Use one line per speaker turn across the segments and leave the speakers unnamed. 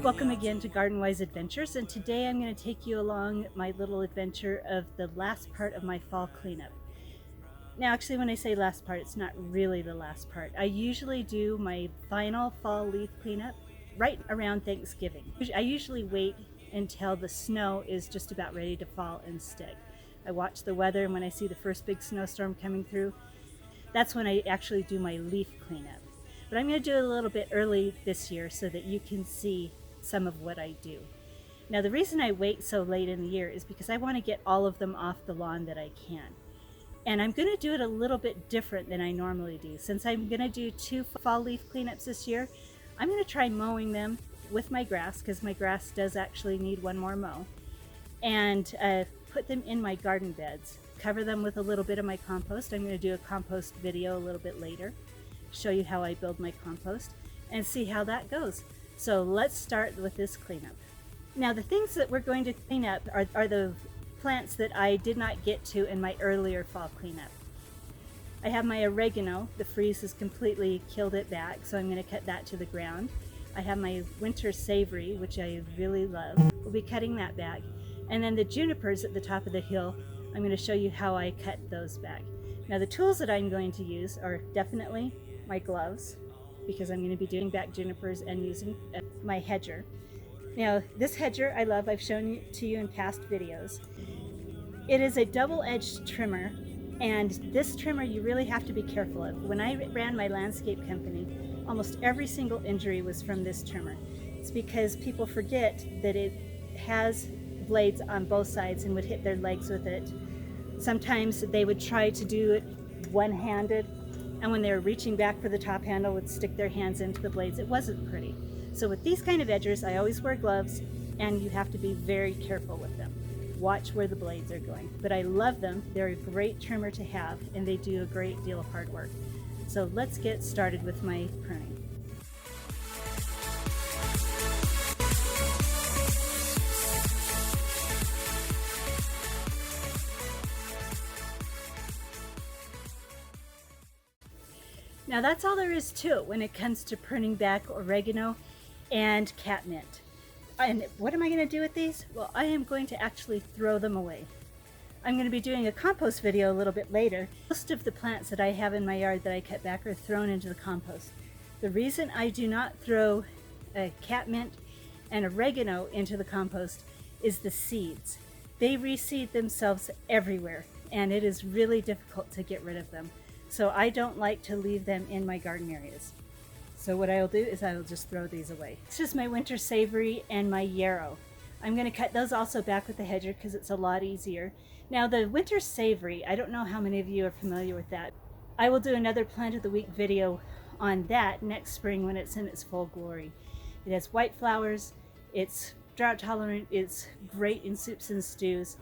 Welcome again to Garden Wise Adventures, and today I'm going to take you along my little adventure of the last part of my fall cleanup. Now actually when I say last part, it's not really the last part. I usually do my final fall leaf cleanup right around Thanksgiving. I usually wait until the snow is just about ready to fall and stick. I watch the weather, and when I see the first big snowstorm coming through, that's when I actually do my leaf cleanup. But I'm going to do it a little bit early this year so that you can see some of what I do. Now the reason I wait so late in the year is because I want to get all of them off the lawn that I can. And I'm going to do it a little bit different than I normally do. Since I'm going to do 2 fall leaf cleanups this year, I'm going to try mowing them with my grass, because my grass does actually need one more mow, and put them in my garden beds. Cover them with a little bit of my compost. I'm going to do a compost video a little bit later, show you how I build my compost, and see how that goes. So let's start with this cleanup. Now the things that we're going to clean up are the plants that I did not get to in my earlier fall cleanup. I have my oregano. The freeze has completely killed it back, so I'm going to cut that to the ground. I have my winter savory, which I really love. We'll be cutting that back. And then the junipers at the top of the hill, I'm going to show you how I cut those back. Now the tools that I'm going to use are definitely my gloves, because I'm going to be doing back junipers and using my hedger. Now this hedger I love. I've shown it to you in past videos. It is a double-edged trimmer, and this trimmer you really have to be careful of. When I ran my landscape company, almost every single injury was from this trimmer. It's because people forget that it has blades on both sides and would hit their legs with it. Sometimes they would try to do it one-handed, and when they were reaching back for the top handle, would stick their hands into the blades. It wasn't pretty. So with these kind of edgers, I always wear gloves, and you have to be very careful with them. Watch where the blades are going. But I love them. They're a great trimmer to have, and they do a great deal of hard work. So let's get started with my pruning. Now that's all there is to it when it comes to pruning back oregano and catmint. And what am I going to do with these? Well, I am going to actually throw them away. I'm going to be doing a compost video a little bit later. Most of the plants that I have in my yard that I cut back are thrown into the compost. The reason I do not throw catmint and oregano into the compost is the seeds. They reseed themselves everywhere, and it is really difficult to get rid of them. So I don't like to leave them in my garden areas. So what I'll do is I'll just throw these away. This is my winter savory and my yarrow. I'm going to cut those also back with the hedger because it's a lot easier. Now the winter savory, I don't know how many of you are familiar with that. I will do another plant of the week video on that next spring when it's in its full glory. It has white flowers, it's drought tolerant, it's great in soups and stews,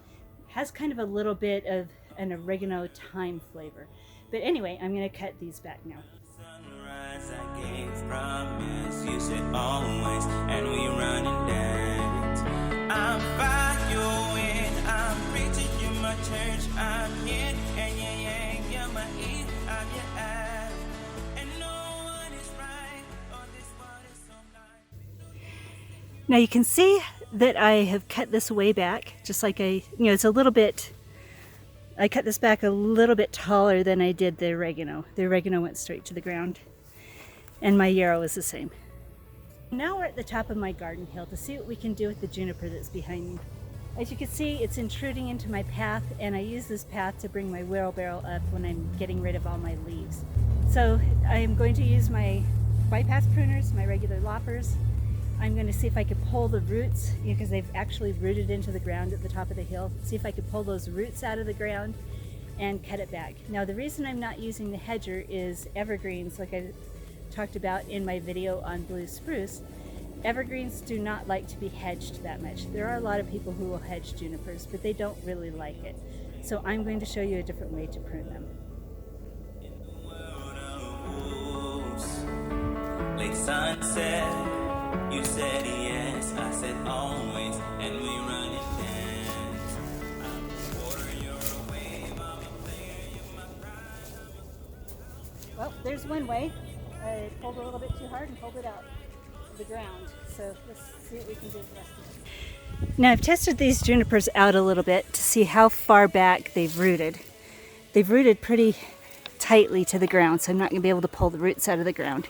has kind of a little bit of an oregano thyme flavor. But anyway, I'm going to cut these back now.
Sunrise, I gave promise, you said always, and we running dance. I'm following, I'm preaching, you're my church, I'm here, and you're my ear, I'm your eye, and no one is right, on this world is so blind.
Now you can see that I have cut this way back, just like it's a little bit, I cut this back a little bit taller than I did the oregano. The oregano went straight to the ground, and my yarrow is the same. Now we're at the top of my garden hill to see what we can do with the juniper that's behind me. As you can see, it's intruding into my path, and I use this path to bring my wheelbarrow up when I'm getting rid of all my leaves. So I am going to use my bypass pruners, my regular loppers. I'm going to see if I could pull the roots, because they've actually rooted into the ground at the top of the hill. See if I could pull those roots out of the ground and cut it back. Now the reason I'm not using the hedger is evergreens, like I talked about in my video on blue spruce. Evergreens do not like to be hedged that much. There are a lot of people who will hedge junipers, but they don't really like it. So I'm going to show you a different way to prune them.
Late sunset, you said yes, I said always, and we running dance. I'm water, you're a wave, I'm a player, you're my pride.
Well, there's one way. I pulled a little bit too hard and pulled it out. the ground. So let's see what we can do with the rest of it. Now I've tested these junipers out a little bit to see how far back they've rooted. They've rooted pretty tightly to the ground, so I'm not going to be able to pull the roots out of the ground.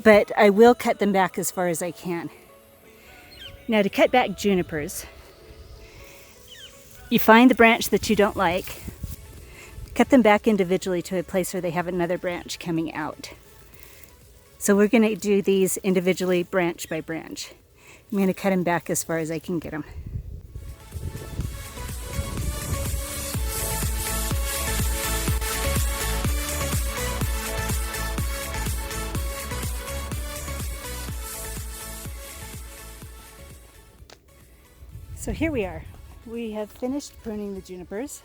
But I will cut them back as far as I can. Now to cut back junipers, you find the branch that you don't like, cut them back individually to a place where they have another branch coming out. So we're going to do these individually, branch by branch. I'm going to cut them back as far as I can get them. So here we are. We have finished pruning the junipers.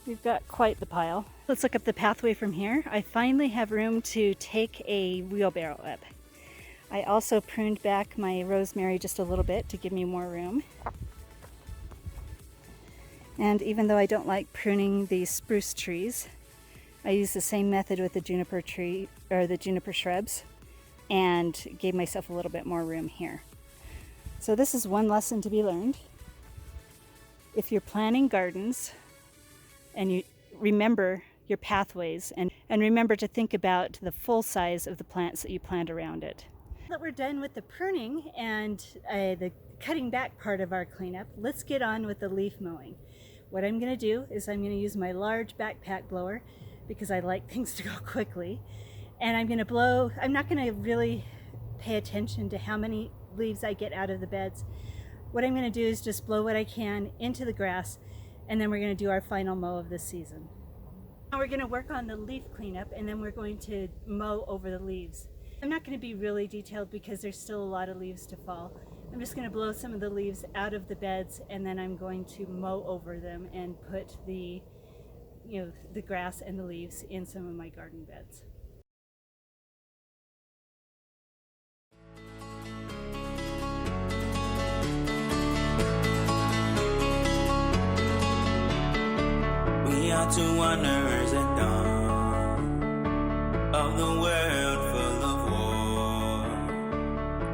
We've got quite the pile. Let's look up the pathway from here. I finally have room to take a wheelbarrow up. I also pruned back my rosemary just a little bit to give me more room. And even though I don't like pruning the spruce trees, I use the same method with the juniper tree or the juniper shrubs and gave myself a little bit more room here. So this is one lesson to be learned. If you're planting gardens, and you remember your pathways and remember to think about the full size of the plants that you plant around it. Now that we're done with the pruning and the cutting back part of our cleanup, let's get on with the leaf mowing. What I'm going to do is I'm going to use my large backpack blower because I like things to go quickly, and I'm going to blow. I'm not going to really pay attention to how many leaves I get out of the beds. What I'm going to do is just blow what I can into the grass, and then we're going to do our final mow of this season. Now we're going to work on the leaf cleanup, and then we're going to mow over the leaves. I'm not going to be really detailed because there's still a lot of leaves to fall. I'm just going to blow some of the leaves out of the beds, and then I'm going to mow over them and put the grass and the leaves in some of my garden beds.
We are two wanderers at dawn of the world full of war.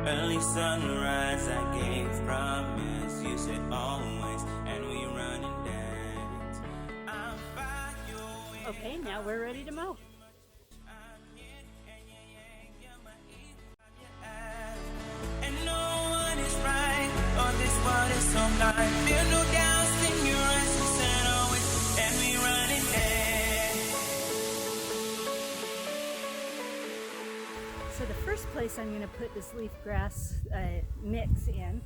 Early sunrise, I gave promise. You said always, and we run and dance. I'll find your way.
Okay, now we're ready to mow.
And no one is right, or this world is so blind. Feel no doubts in your essence and always, and we run and dance.
So the first place I'm going to put this leaf grass mix in,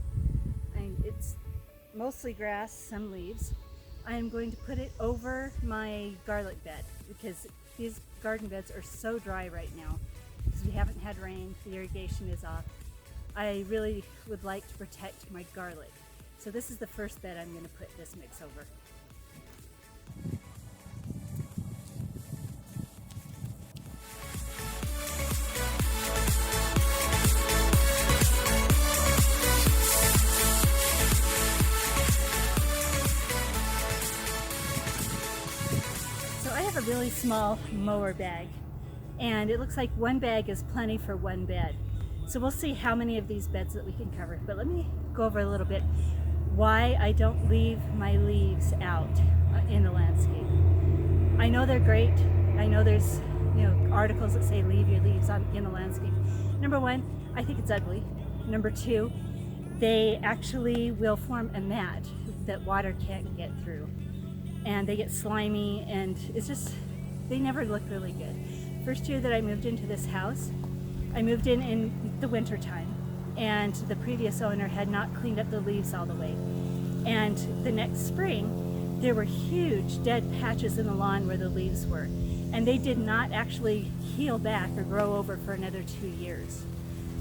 it's mostly grass, some leaves. I'm going to put it over my garlic bed because these garden beds are so dry right now because we haven't had rain, the irrigation is off. I really would like to protect my garlic. So this is the first bed I'm going to put this mix over. So I have a really small mower bag, and it looks like one bag is plenty for one bed. So we'll see how many of these beds that we can cover. But let me go over a little bit why I don't leave my leaves out in the landscape. I know they're great. I know there's articles that say leave your leaves in the landscape. Number one, I think it's ugly. Number two, they actually will form a mat that water can't get through. And they get slimy, and it's just, they never look really good. First year that I moved into this house, I moved in the winter time, and the previous owner had not cleaned up the leaves all the way. And the next spring, there were huge dead patches in the lawn where the leaves were. And they did not actually heal back or grow over for another 2 years.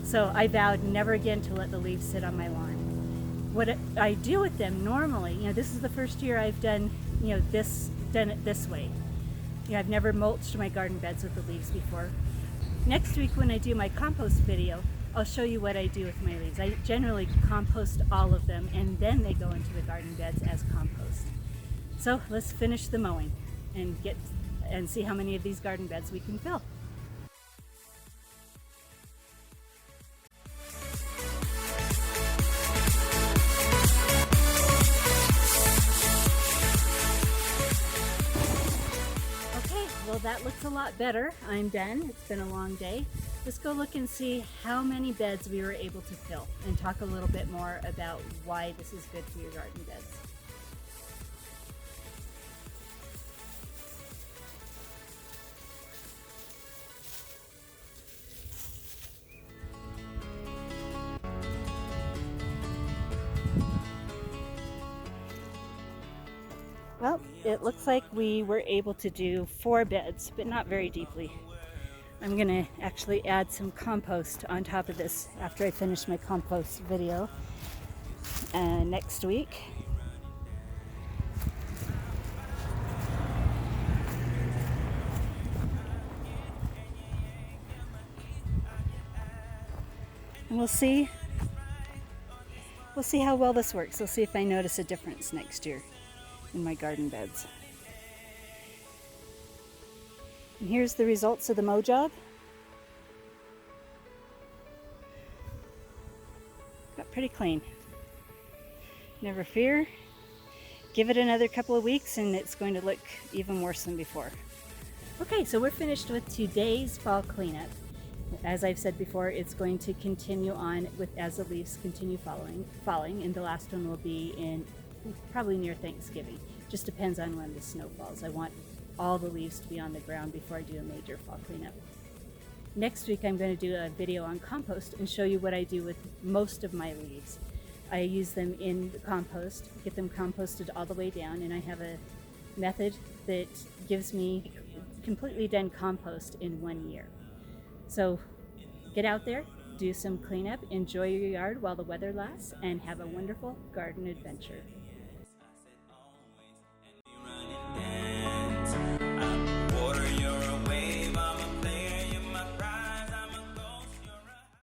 So I vowed never again to let the leaves sit on my lawn. What I do with them normally, this is the first year I've done, done it this way. I've never mulched my garden beds with the leaves before. Next week when I do my compost video, I'll show you what I do with my leaves. I generally compost all of them, and then they go into the garden beds as compost. So let's finish the mowing and see how many of these garden beds we can fill. Well, that looks a lot better. I'm done. It's been a long day. Let's go look and see how many beds we were able to fill and talk a little bit more about why this is good for your garden beds. Well, it looks like we were able to do 4 beds, but not very deeply. I'm going to actually add some compost on top of this after I finish my compost video next week. And we'll see how well this works. We'll see if I notice a difference next year in my garden beds. And here's the results of the mow job. Got pretty clean. Never fear. Give it another couple of weeks and it's going to look even worse than before. Okay, so we're finished with today's fall cleanup. As I've said before, it's going to continue on as the leaves continue falling, and the last one will be in probably near Thanksgiving. Just depends on when the snow falls. I want all the leaves to be on the ground before I do a major fall cleanup. Next week I'm going to do a video on compost and show you what I do with most of my leaves. I use them in the compost, get them composted all the way down, and I have a method that gives me completely done compost in 1 year. So get out there, do some cleanup, enjoy your yard while the weather lasts, and have a wonderful garden adventure.